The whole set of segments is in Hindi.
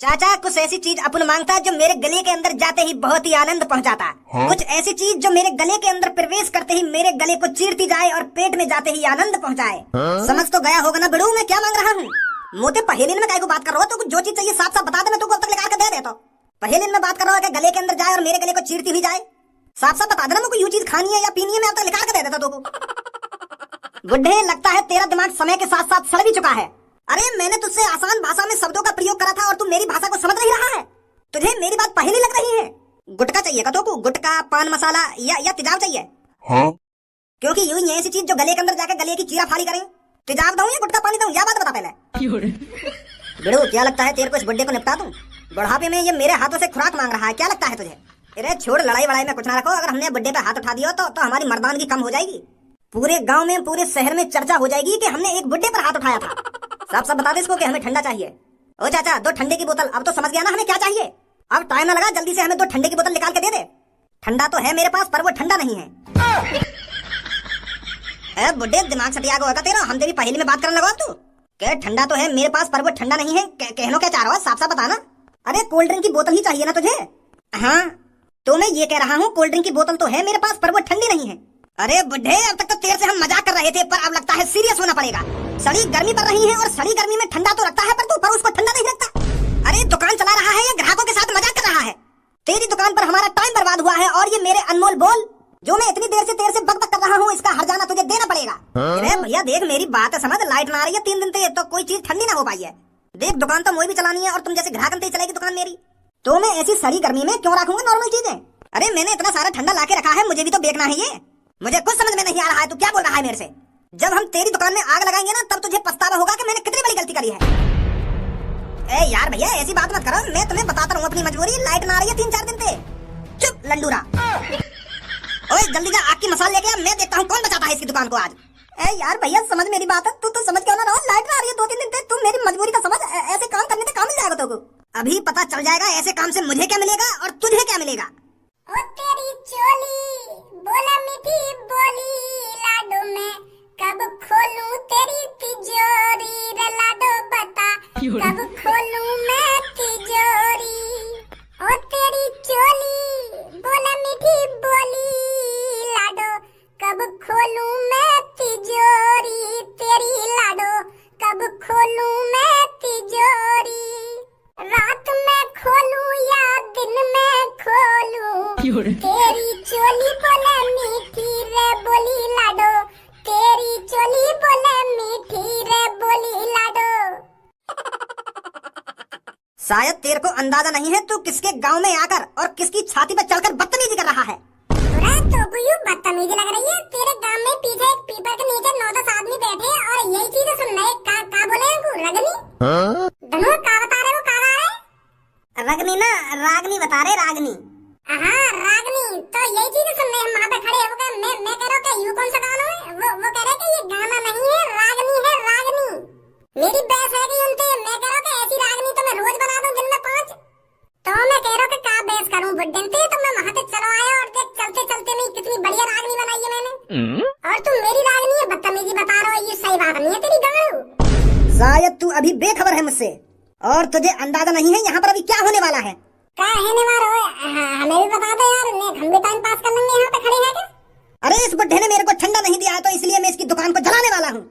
चाचा कुछ ऐसी चीज अपन मांगता जो मेरे गले के अंदर जाते ही बहुत ही आनंद पहुंचाता। कुछ ऐसी चीज जो मेरे गले के अंदर प्रवेश करते ही मेरे गले को चीरती जाए और पेट में जाते ही आनंद पहुंचाए। समझ तो गया होगा ना बड़ू मैं क्या मांग रहा हूँ। मोटे पहेलिन में काय को बात कर रहा हो, तो जो चीज चाहिए साफ साफ बता दे, मैं तुमको अब तक निकाल कर दे देता। पहेलिन में बात कर रहा है गले के अंदर जाए और मेरे गले को चीरती हुई जाए। साफ साफ बता देना मुझको यूं चीज खानी है या पीनी है, मैं अब तक निकाल कर दे देता तुमको। बुढ़े लगता है तेरा दिमाग समय के साथ साथ सड़ भी चुका है। अरे मैंने तुझसे आसान भाषा में शब्दों का प्रयोग करा था और तू मेरी भाषा को समझ नहीं रहा है। तुझे मेरी बात पहेली लग रही है। गुटका चाहिए का को गुटका पान मसाला या तेजाब चाहिए? हाँ? क्योंकि यूं ही ऐसी चीज जो गले के अंदर जाकर गले की चीरा फाड़ी करें। तेजाब दूं या गुटका पानी दूं, या बात बता पहले। बिड़ू क्या लगता है तेरे को इस बुड्ढे को निपटा दूं? बुढ़ापे में ये मेरे हाथों से खुराक मांग रहा है, क्या लगता है तुझे? अरे छोड़ लड़ाई वड़ाई में कुछ ना रखो। अगर हमने बुड्ढे पे हाथ उठा दिया तो हमारी मर्दानगी कम हो जाएगी। पूरे गांव में पूरे शहर में चर्चा हो जाएगी कि हमने एक बुड्ढे पर हाथ उठाया था। साफ साफ बता दे इसको कि हमें ठंडा चाहिए। ओ चाचा 2 ठंडे की बोतल। अब तो समझ गया ना हमें क्या चाहिए। अब टाइम ना लगा, जल्दी से हमें 2 ठंडे की बोतल निकाल के दे दे। ठंडा तो है मेरे पास पर वो ठंडा नहीं है। ए बुड्ढे दिमाग सटिया होगा तेरा, हम तेरी पहेली में बात करने लगा तू। क्या ठंडा तो है मेरे पास पर वो ठंडा नहीं है, कहनो क्या चाह रहा है साफ साफ बताना। अरे कोल्ड ड्रिंक की बोतल ही चाहिए ना तुझे? हाँ तो मैं ये कह रहा हूँ कोल्ड ड्रिंक की बोतल तो है मेरे पास पर वो ठंडी नहीं है। अरे बुड्ढे अब तक तो तेरे से हम मजाक कर रहे थे, पर अब लगता है सीरियस होना पड़ेगा। सड़ी गर्मी पड़ रही है और सड़ी गर्मी में ठंडा तो रखता है पर तू पर उसको ठंडा नहीं रखता। अरे दुकान चला रहा है या ग्राहकों के साथ मजाक कर रहा है? तेरी दुकान पर हमारा टाइम बर्बाद हुआ है और ये मेरे अनमोल बोल जो मैं इतनी देर से तेरे से बक कर रहा हूँ, इसका हर्जाना तुझे देना पड़ेगा। अरे भैया देख मेरी बात समझ, लाइट ना आ रही है 3 दिन से तो कोई चीज ठंडी ना हो पाई है। देख दुकान तो मुझे भी चलानी है और तुम जैसे ग्राहक नहीं चलेगी दुकान मेरी, तो मैं ऐसी सड़ी गर्मी में क्यों रखूंगा नॉर्मल चीजें। अरे मैंने इतना सारा ठंडा लाके रखा है, मुझे भी तो देखना है। ये मुझे कुछ समझ में नहीं आ रहा है, तू क्या बोल रहा है मेरे से? जब हम तेरी दुकान में आग लगाएंगे ना तब तुझे पछतावा होगा कि मैंने कितनी बड़ी गलती करी है। ए यार भैया ऐसी बात मत करो, मैं तुम्हें बताता रहूं अपनी मजबूरी। लाइट ना आ रही है 3-4 दिन से। चुप लंडूरा। ओए जल्दी जा आग की मसाल लेके आ, मैं देखता हूँ कौन बचाता है इसकी दुकान को आज। ए यार भैया समझ मेरी बात है, तू तो समझ क्यों ना रहा? लाइट ना आ रही है 2-3 दिन से, तू मेरी मजबूरी का समझ। ऐसे काम करने से काम मिल जाएगा तुमको। अभी पता चल जाएगा ऐसे काम से मुझे क्या मिलेगा और तुझे क्या मिलेगा। ओ तेरी चोली बोला मीठी बोली लाडो में कब खोलूं तेरी तिजोरी रे लाडो बता कब खोलूं मैं तिजोरी। ओ तेरी चोली बोला मीठी बोली लाडो कब खोलूं मैं तिजोरी तेरी लाडो कब खोलूं मैं तिजोरी। रात में खोलूं या दिन में खोलूं तेरी चोली बोले मीठी रे बोली लाडो तेरी चोली बोले मीठी रे बोली लाडो। शायद तेरे को अंदाजा नहीं है तू किसके गांव में आकर और किसकी छाती पर चढ़कर बदतमीजी कर रहा है। तो क्यों बदतमीजी लग रही है? तेरे गांव में पीछे एक पीपल के नीचे 9-10 आदमी बैठे और यही चीज सुन रहे। का बोले रगनी? धनु का बता रहे हो? का रहा है? रगनी ना रागनी बता रहे, रागनी। हाँ रागनी, तो यही चीज सुन रहे हम वहाँ पे खड़े होकर। मैं कह रहा हूँ कि यू कौन सा गाना है? वो कह रहे कि ये गाना नहीं है रागनी है रागनी। मेरी बहस है कि उनसे मैं कह रहा हूँ कि ऐसी रागनी तो मैं रोज बना दूं दिन में 5। तो मैं कह रहा हूँ कि का बहस करूँ बुड्ढे से, तो मैं वहाँ से चलो आया और देख चलते चलते में कितनी बढ़िया रागनी बनाई है मैंने। और तुम मेरी रागनी है बदतमीजी बता रहे हो, ये सही बात नहीं है तेरी गाँव। शायद तू अभी बेखबर है मुझसे और तुझे अंदाजा नहीं है यहाँ पर अभी क्या होने वाला है। क्या होने वाला है? हमें भी बता दो यार, हम भी टाइम पास कर लेंगे यहाँ पे खड़े हैं। अरे इस बुड्ढे ने मेरे को ठंडा नहीं दिया है तो इसलिए मैं इसकी दुकान को जलाने वाला हूँ।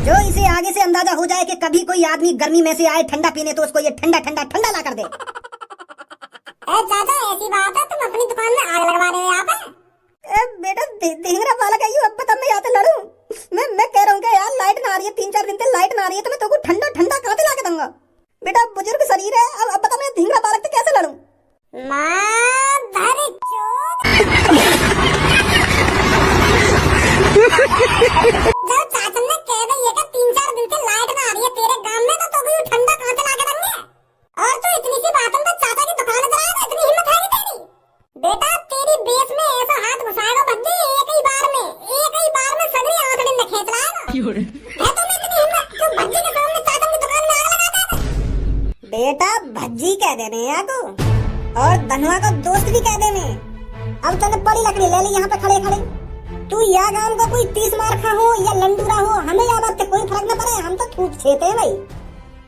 जो इसे आगे से अंदाजा हो जाए कि कभी कोई आदमी गर्मी में से आए ठंडा पीने तो उसको ये ठंडा ठंडा ठंडा ला कर दे। चाचा ऐसी बात है तुम अपनी दुकान में आग लगवा रहे हो यहाँ पे? बेटा ढींगरा बालक है, अब बता मैं यहाँ से लड़ूं? मैं कह रहा हूँ कि यार लाइट ना आ रही है 3-4 दिन से, लाइट ना आ रही है तो मैं तुमको ठंडा ठंडा कहाँ से ला के दूंगा? बेटा बुजुर्ग शरीर है, अब बता मैं ढींगरा बालक से कैसे लड़ूं? जब चाचा ने कह दिया कि 3-4 दिन से लाइट ना आ रही है तेरे गांव में तो भी ठंडा कहाँ से ला के देंगे? और तू इतनी सी बातों पे चाचा की दुकान पर आया, इतनी हिम्मत है तेरी? बेटा तेरी बेस में ऐसा हाथ घुसाएगा भज्जी एक ही बार में सगरी आंखड़ी में खींच लाएगा। है तुम्हें इतनी हिम्मत जो भज्जी के सामने चाचा की दुकान में आग लगाता है? बेटा भज्जी कह देने या को और धनुआ को दोस्त भी कह देने। अब तूने बड़ी लकड़ी ले ली यहाँ पे खड़े खड़े। तू या गांव का कोई 30 मार्खा हो या लंडूरा हो, हमें या बात से कोई फर्क न पड़े, हम तो थूत छेते हैं भाई।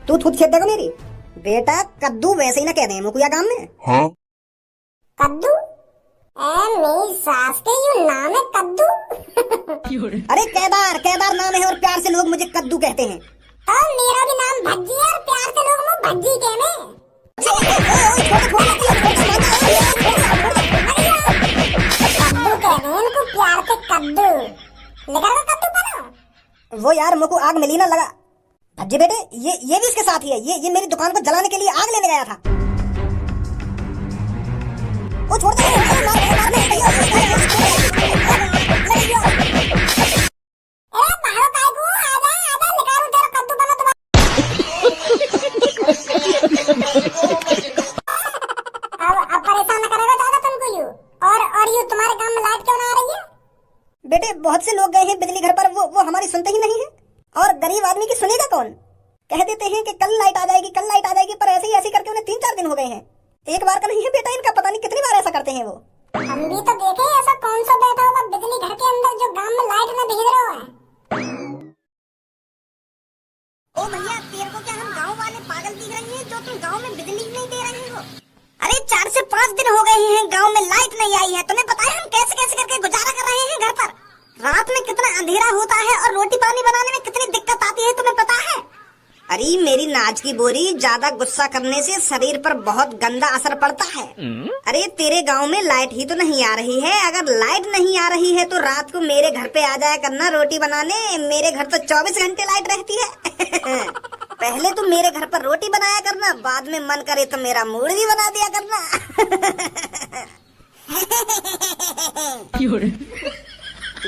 तू थूत छेत देगा मेरी? बेटा कद्दू वैसे ही ना कह रहे हैं मुकुया गांव में। हाँ? कद्दू? मेरी सास के यो नाम है कद्दू। अरे केदार, केदार नाम है और प्यार से लोग मुझे कद्दू कहते हैं। तो मेरा भी नाम भज्जी है और प्यार से लोग मुझे भज्जी कहने। कद्दू कहने हैं इनको, प्यार से कद्दू। निकल गया कद्दू बनो। वो यार मुझको आग मिली ना लगा। भज्जी बेटे ये भी इसके साथ ही है। ये मेरी दुकान को जलाने के लिए आग लेने गया था। वो छोड़ दे। बेटे बहुत से लोग गए हैं बिजली घर पर, वो हमारी सुनते ही नहीं है। और गरीब आदमी की सुनेगा कौन? कह देते हैं कि कल लाइट आ जाएगी, कल लाइट आ जाएगी, पर ऐसे ही ऐसे करके उन्हें 3-4 दिन हो गए हैं। एक बार का नहीं है बेटा इनका, पता नहीं कितनी बार ऐसा करते हैं वो। हम भी तो देखे ऐसा कौन सा बैठा हुआ बिजली घर के अंदर जो गांव में लाइट न भेज रहा है। ओ भैया तेरे को क्या हम गांव वाले पागल दिख रही हैं जो तुम गांव में बिजली नहीं दे रहे हो? अरे 4 से 5 दिन हो गए हैं गांव में लाइट नहीं आई है। तुम्हें पता है हम कैसे कैसे करके गुजारा कर रहे हैं घर पर? रात में कितना अंधेरा होता है और रोटी पानी बनाने में कितनी दिक्कत आती है तुम्हें पता है? अरे मेरी नाज की बोरी, ज्यादा गुस्सा करने से शरीर पर बहुत गंदा असर पड़ता है। अरे तेरे गांव में लाइट ही तो नहीं आ रही है। अगर लाइट नहीं आ रही है तो रात को मेरे घर पे आ जाया करना रोटी बनाने। मेरे घर तो 24 घंटे लाइट रहती है। पहले तो मेरे घर पर रोटी बनाया करना, बाद में मन करे तो मेरा मूड भी बना दिया करना।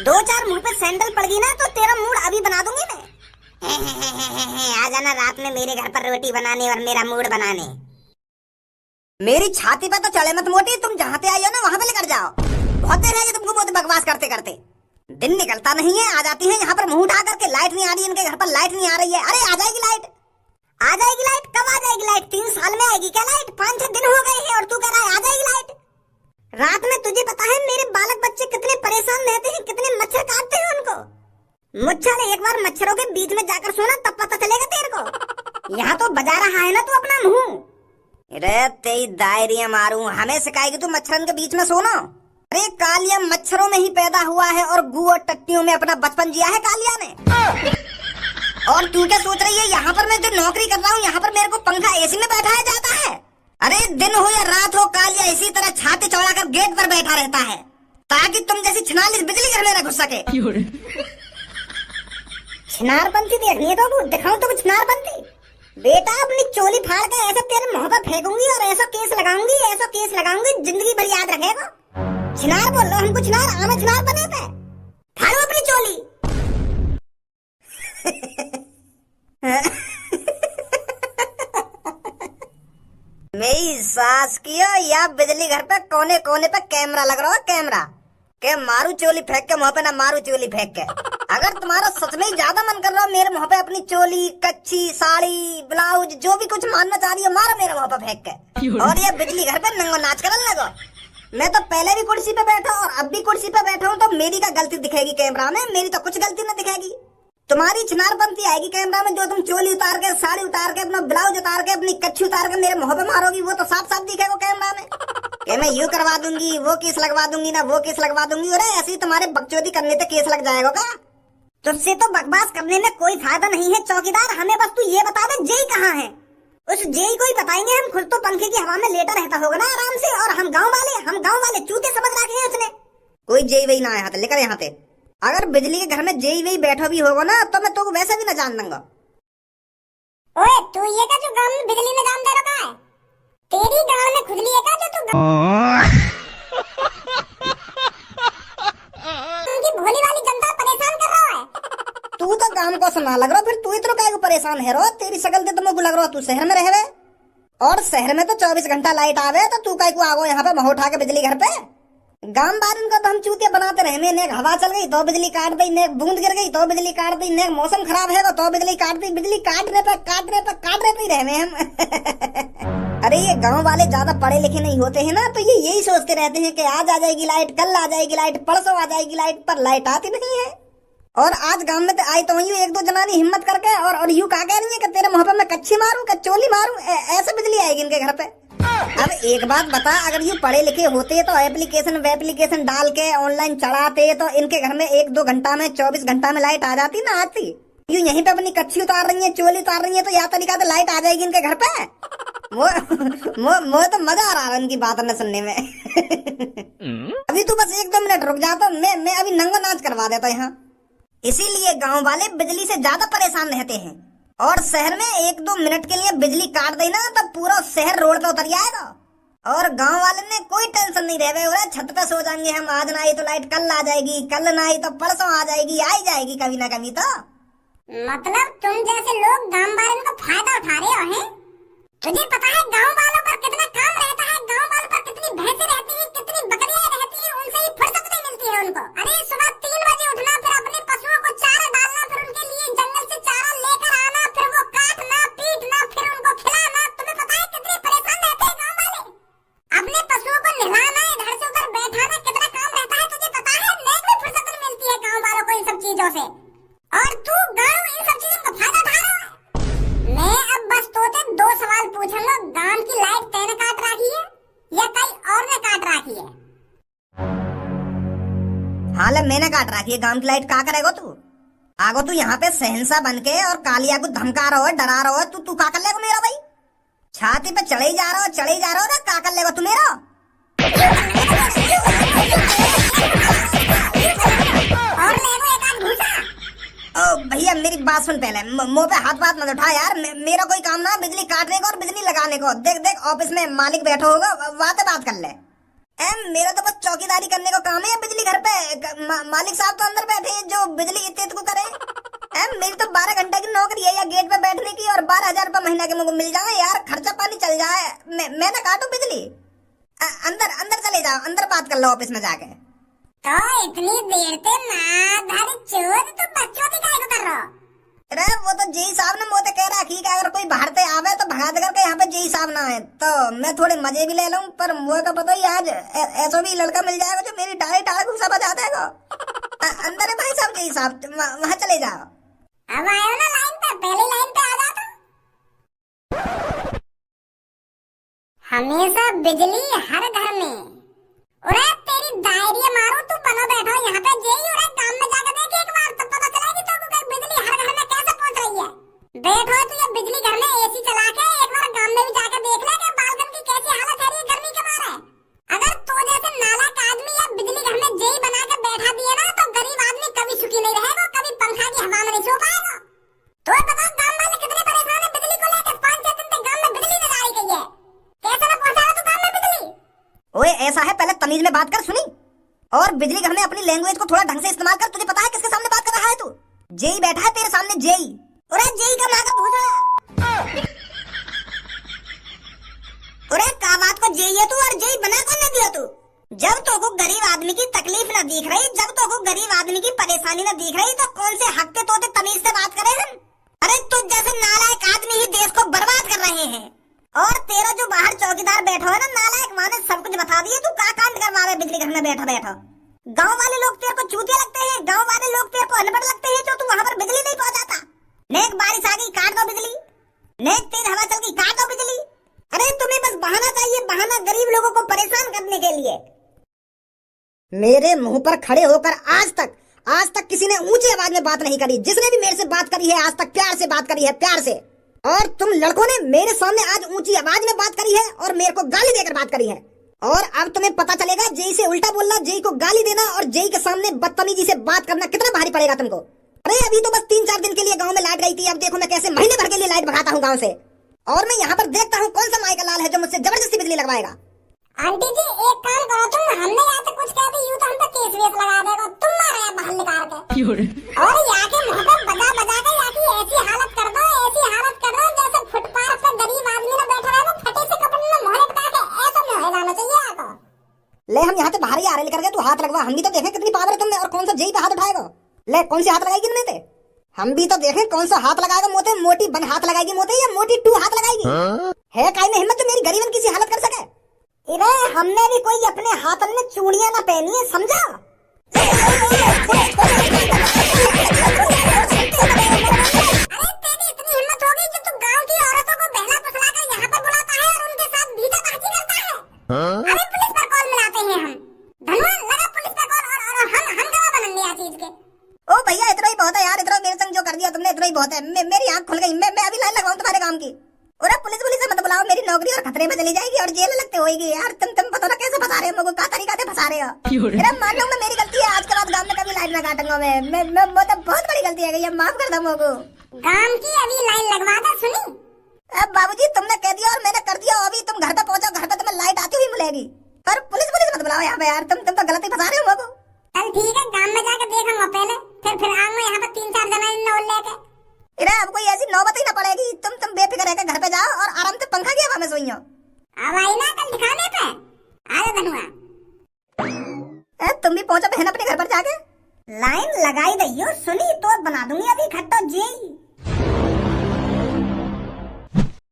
2-4 मुंह पे सैंडल पड़ गई ना तो तेरा मूड अभी बना दूंगी मैं। आ जाना रात में मेरे घर पर रोटी बनाने और मेरा मूड बनाने। मेरी छाती पे तो चले मत मोटी, तुम जहाँ पे आई हो ना वहाँ पे लेकर जाओ। बहुत देर है तुमको बहुत बकवास करते करते। दिन निकलता नहीं है, आ जाती है यहाँ पर मुंह उठा करके। लाइट नहीं आ रही है, इनके घर पर लाइट नहीं आ रही है। अरे आ जाएगी लाइट, आ जाएगी लाइट। कब आ जाएगी लाइट? 3 साल में आएगी क्या लाइट? 5-6 दिन हो गए हैं और तू कह रहा है आ जाएगी लाइट। रात में तुझे पता है मेरे बालक बच्चे कितने परेशान रहते हैं, कितने मच्छर काटते हैं उनको। मुझे एक बार मच्छरों के बीच में जाकर सोना तब पता चलेगा तेरे को। यहाँ तो बजा रहा है ना तू अपना मुंह। अरे तेरी दायरियां मारूं, हमें सिखाएगी तू मच्छरन के बीच में सोना? अरे कालिया मच्छरों में ही पैदा हुआ है और गू और टट्टियों में अपना बचपन जिया है कालिया ने। और तू क्या सोच रही है यहाँ पर मैं जो नौकरी कर रहा हूँ यहाँ पर मेरे को पंखा एसी में बैठाया जाता है? अरे दिन हो या रात हो कालिया इसी तरह छाती चौड़ाकर गेट पर बैठा रहता है ताकि तुम जैसी छिनालिस बिजली घर में न घुस सके। छिनारपंथी देखनी है तो दिखाऊं तो छिनारपंथी? बेटा अपनी चोली फाड़ कर ऐसा तेरे मुंह पर फेंकूंगी और ऐसा केस लगाऊंगी, ऐसा केस लगाऊंगी जिंदगी भर याद रखेगा। छिनार बोल रहा हमको छिनार, आना छिनार बने पे फाड़ो अपनी चोली। मेरी सास की या बिजली घर पे कोने कोने पे कैमरा लग रहा है, कैमरा के मारू चोली फेंक के मुंह पे ना मारू चोली फेंक के। अगर तुम्हारा सच में ही ज्यादा मन कर रहा हो मेरे मुंह पे अपनी चोली, कच्ची साड़ी, ब्लाउज जो भी कुछ मारना चाह रही हो मारो मेरे मुंह पे फेंक के। और ये बिजली घर पे नंगो नाच करने लगो। मैं तो पहले भी कुर्सी पे बैठा और अब भी कुर्सी पे बैठा हूँ तो मेरी क्या गलती दिखेगी कैमरा में? मेरी तो कुछ गलती न दिखेगी। तुम्हारी छिनारपंथी आएगी कैमरा में जो तुम चोली उतार के, साड़ी उतार के, अपना ब्लाउज उतार के, अपनी कच्छी उतार के मेरे मुंह पे मारोगी। वो तो साफ साफ दिखेगा कैमरा में कि मैं यूं करवा दूंगी, वो केस लगवा दूंगी ना वो केस लगवा दूंगी। अरे ऐसे ही तुम्हारे बकचोदी करने से केस लग जाएगा का? तुझसे तो बकवास करने में कोई फायदा नहीं है चौकीदार। हमें बस तू ये बता दे जेई कहाँ है? उस जेई को ही बताएंगे हम। खुद तो पंखे की हवा में लेटा रहता होगा ना आराम से। और हम गाँव वाले चूते समझ रखे हैं उसने। कोई जेई वही ना आया था लेकर यहाँ पे। अगर बिजली के घर में जेई वही बैठो भी होगा ना तो मैं तो वैसे भी ना जान दूंगा। ओए तू ये का जो गांव में बिजली में दाम दे रखा है? तेरी गांव में खुजली है का जो तू उनकी भोली वाली जनता परेशान कर रहा है? तू तो काम को सुना लग रहा, फिर तू इतना क्या परेशान है रो? तेरी शकल से तो मुझे लग रहा तू शहर में रहे और शहर में तो 24 घंटा लाइट आवे तो तू काय को आगो यहाँ पे मुंह उठा के बिजली घर पे। गांव बारन का तो हम चूतिया बनाते रहे। ने हवा चल गई तो बिजली काट दी, ने बूंद गिर गई तो बिजली काट दी, ने मौसम खराब है तो बिजली काट दी। बिजली काटने पे ही रहे हम। अरे ये गांव वाले ज्यादा पढ़े लिखे नहीं होते हैं ना तो ये यही सोचते रहते हैं कि आज आ जाएगी लाइट, कल आ जाएगी लाइट, परसों आ जाएगी लाइट, पर लाइट आती नहीं है। और आज गांव में तो आई तो यूं एक दो जनानी हिम्मत करके और यूं कहा कह रही है कि तेरे मुंह पे मैं कच्ची मारूं कि चोली मारूं, ऐसे बिजली आएगी इनके घर पे। अब एक बात बता, अगर यूं पढ़े लिखे होते तो एप्लीकेशन डाल के ऑनलाइन चढ़ाते तो इनके घर में 1-2 घंटा में 24 घंटा में लाइट आ जाती ना आती। यूं यहीं पे अपनी कच्ची उतार रही है, चोली उतार रही है, तो या तरीका तो लाइट आ जाएगी इनके घर पे। वो तो मजा आ रहा है उनकी बात में सुनने में। अभी तू बस 1-2 मिनट रुक जा, तो मैं अभी नंगा नाच करवा देता यहाँ। इसीलिए गांव वाले बिजली से ज्यादा परेशान रहते हैं, और शहर में 1-2 मिनट के लिए बिजली काट देना तो पूरा शहर रोड पे उतर जाएगा। और गांव वाले ने कोई टेंशन नहीं रहे, बोले छत पे सो जाएंगे हम, आज ना आई तो लाइट कल आ जाएगी, कल ना आई तो परसों आ जाएगी, आई जाएगी कभी ना कभी तो। मतलब तुम जैसे लोग गांव वालों का फायदा उठा रहे हो हैं? तुझे पता है गांव वालों पर कितना काम रहता है, गांव वालों पर कितनी भैंसें रहती हैं, कितनी बकरियां रहती हैं, उनसे ही फुर्सत नहीं मिलती है उनको। अरे सुबह 3 बजे उठना, फिर अपने पशुओं को चारा डालना, फिर उनके लिए जंगल से चारा लेकर आना, फिर वो काटना पीटना, फिर उनको खिलाना। तुम्हें पता है कितने परेशान रहते हैं गांव वाले? अपने पशुओं को नहलाना, इधर से उधर बैठाना, कितना काम रहता है तुझे पता है? नेक में फुर्सत नहीं मिलती है गांव वालों को इन सब चीजों से, और तू गांव इन सब चीजों का फायदा उठा रहा है। मैं अब बस तोते 2 सवाल पूछूंगा, गांव की लाइट तैने काट रखी है या कहीं और ने काट रखी है? हाँ ले, मैंने काट रखी है गांव की लाइट। का करेगो तू? आगो तू यहाँ पे सहनसा बन के और कालिया को धमका रहा हो, डरा रहा हो, तू का कर लेगो मेरा भाई? छाती पे चढ़े ही जा रहा हो ना, का कर लेगो तू मेरा? और लेगो एक आध घूसा। ओ भैया मेरी बात सुन पहले, मुंह पे हाथ मत उठा यार। मेरा कोई काम ना बिजली काटने का और बिजली लगाने को। देख ऑफिस में मालिक बैठा होगा, वहाँ पे बात कर ले। मेरा तो बस चौकीदारी करने को काम है बिजली घर पे। मालिक साहब तो अंदर बैठे हैं जो बिजली इत्तेत को करे। मेरी तो 12 घंटे की नौकरी है या गेट पे बैठने की, और 12,000 रुपए महीना के मुझे मिल जाए यार, खर्चा पानी चल जाए। मैं ना काटू बिजली? अंदर चले जाओ, अंदर बात कर लो ऑफिस में जाके। तो इतनी देर से ना धारी चोद, तो बच्चों की काय को कर रहा? अरे वो तो जेई साहब ने मुझे कह रहा कि अगर कोई बाहर से आवे तो भगा दे करके, यहाँ पे जेई साहब ना आए तो मैं थोड़े मजे भी ले लूं। पर मुझे तो पता ही आज ऐसा भी लड़का मिल जाएगा जो मेरी टाई घुसा बजा देगा। अंदर है भाई साहब, जेई साहब वहाँ चले जाओ। अब आयो ना लाइन पे, पहली लाइन पे आ जाता। हमेशा बिजली हर घर में। अरे तेरी डायरी मारो, तू बना बैठा यहाँ पे जेई। और काम में जाकर देख एक बार, तब पता चलेगी तो कि बिजली हर घर में कैसे पहुंच रही है। बैठो तू ये बिजली घर में एसी चला के एक बार गांव में भी जाकर देख ले कि बालकन की कैसी हालत है गर्मी के मारे। अगर तो जैसे नालायक आदमी या बिजली घर में जेई बना के बैठा दिए ना, तो गरीब आदमी कभी सुखी नहीं रहेगा, कभी पंखा की हवा में नहीं सो पाएगा। तो बता गांव वाले कितने परेशान है बिजली को लेकर। 5-6 दिन तक गांव में बिजली नहीं डाली गई है, कैसे ना पहुंचा तू गांव में बिजली? ओए ऐसा है, पहले तमीज में बात कर, सुनी। और बिजली घर में अपनी लैंग्वेज को थोड़ा ढंग से इस्तेमाल कर। तुझे पता है किसके सामने बात कर रहा है तू? जेई बैठा है तेरे सामने, जेई। अरे जेई का माँ का भूसा। अरे का बात को जेई है तू, और जेई बना कौन ने दिया तू? जब तो को गरीब आदमी की तकलीफ न दिख रही, जब तो को गरीब आदमी की परेशानी न दिख रही, तो कौन से हक के तोते तमीज से बात करे हम? अरे तुझ जैसे नालायक आदमी ही देश को बर्बाद कर रहे हैं। और तेरा जो बाहर चौकीदार बैठा है ना नालायक, माने सब कुछ बता दिए। तू का काम कर रहा है बिजली घर में बैठा? गांव वाले लोग तेरे को चूतिया लगते हैं, गांव वाले लोग तेरे को अनपढ़ लगते हैं जो तू वहाँ पर बिजली नहीं पहुँचाता। नेक बारिश आ गई काट दो बिजली, नेक तेज हवा चल गई काट दो बिजली। अरे तुम्हें बस बहाना चाहिए, बहाना गरीब लोगों को परेशान करने के लिए। मेरे मुंह पर खड़े होकर आज तक किसी ने ऊंची आवाज में बात नहीं करी। जिसने भी मेरे से बात करी है आज तक प्यार से बात करी है, प्यार से। और तुम लड़कों ने मेरे सामने आज ऊंची आवाज में बात करी है और मेरे को गाली देकर बात करी है। और अब तुम्हें पता चलेगा जेई से उल्टा बोलना, जेई को गाली देना और जेई के सामने बदतमीजी से बात करना कितना भारी पड़ेगा तुमको। अरे अभी तो बस 3-4 दिन के लिए गांव में लाइट गई थी, अब देखो मैं कैसे महीने भर के लिए लाइट भगाता हूँ गांव से। और मैं यहाँ पर देखता हूँ कौन सा माई का लाल है जो मुझसे जबरदस्ती बिजली लगवाएगा। आंटी जी एक काम करो, तुम हमने यहाँ से कुछ कह दी यूं तो हम तो केस वेस लगा देगा। तुम मारे बाहर निकाल के और यहाँ के मुँह पे बजा के यहाँ की ऐसी हालत कर दो जैसे फुटपाथ पे गरीब आदमी ने बैठा रहे, वो फटे से कपड़े में मोहरे पटा के ऐसा मोहे जाना चाहिए आपको। ले हम यहाँ से बाहर ही आ रहे लेकर के, तू हाथ लगवा, हम भी तो देखें कितनी पावर है तुम में और कौन सा जेई पे हाथ उठाएगा। ले कौन सी हाथ लगाएगी इनमें से, हम भी तो देखें कौन सा हाथ लगाएगा। मोते मोटी बन हाथ लगाएगी मोते या मोटी 2 हाथ लगाएगी। है काई में हिम्मत जो मेरी गरीबन की सी हालत कर सके। इरे हमने भी कोई अपने हाथ में चूड़ियां ना पहनी है, समझा? तेरी इतनी हिम्मत हो गई कि तू गांव की औरतों को बहला फुसलाकर यहाँ पर बुलाता है और उनके साथ भीताबाजी करता है। अरे पुलिस पर कॉल मिलाते हैं हम। धनवान लगा पुलिस पर कॉल और हम गवाह बनेंगे आज चीज के। ओ भैया इतना ही बहुत है यार, इतना मेरे संग जो कर दिया तुमने इतना ही बहुत है। मेरी आंख खुल गई। मैं अभी लाइन लगाऊं तुम्हारे काम की। और पुलिस से मत बुलाओ, मेरी नौकरी और खतरे में चली जाएगी और जेल लगते होएगी यार। तुम पता ना कैसे फंसा रहे हो मुझको, का तरीका से फंसा रहे हो। अरे मान लो मैं मेरी गलती है, आज के बाद गांव में कभी लाइन ना काटूंगा मैं मतलब बहुत बड़ी गलती है, ये माफ कर दो मुझको। गांव की अभी लाइन लगवा दे सुनी। अब बाबूजी तुमने कह दिया और मैंने कर दिया, अभी तुम घर पे पहुंचो, घर पे तुम्हें लाइट आती हुई मिलेगी। पर पुलिस मत बुलाओ यहाँ पे यार, तुम तो गलती फंसा रहे हो मुझको। चल ठीक है, गांव में जाके देखूंगा पहले, फिर आऊंगा यहाँ पर 3-4 जना नौल लेके। अरे अब कोई ऐसी नौबत ही ना पड़ेगी। तुम बेफिक्र रहकर घर पे जाओ और आराम से पंखा की हवा में सोइयो। अब आई ना कल दिखाने पे। आ जा धनुआ। तुम भी पहुंचो बहन अपने घर पर जाके। लाइन लगाई दइयो सुनी तो बना दूंगी अभी खट्टो जी।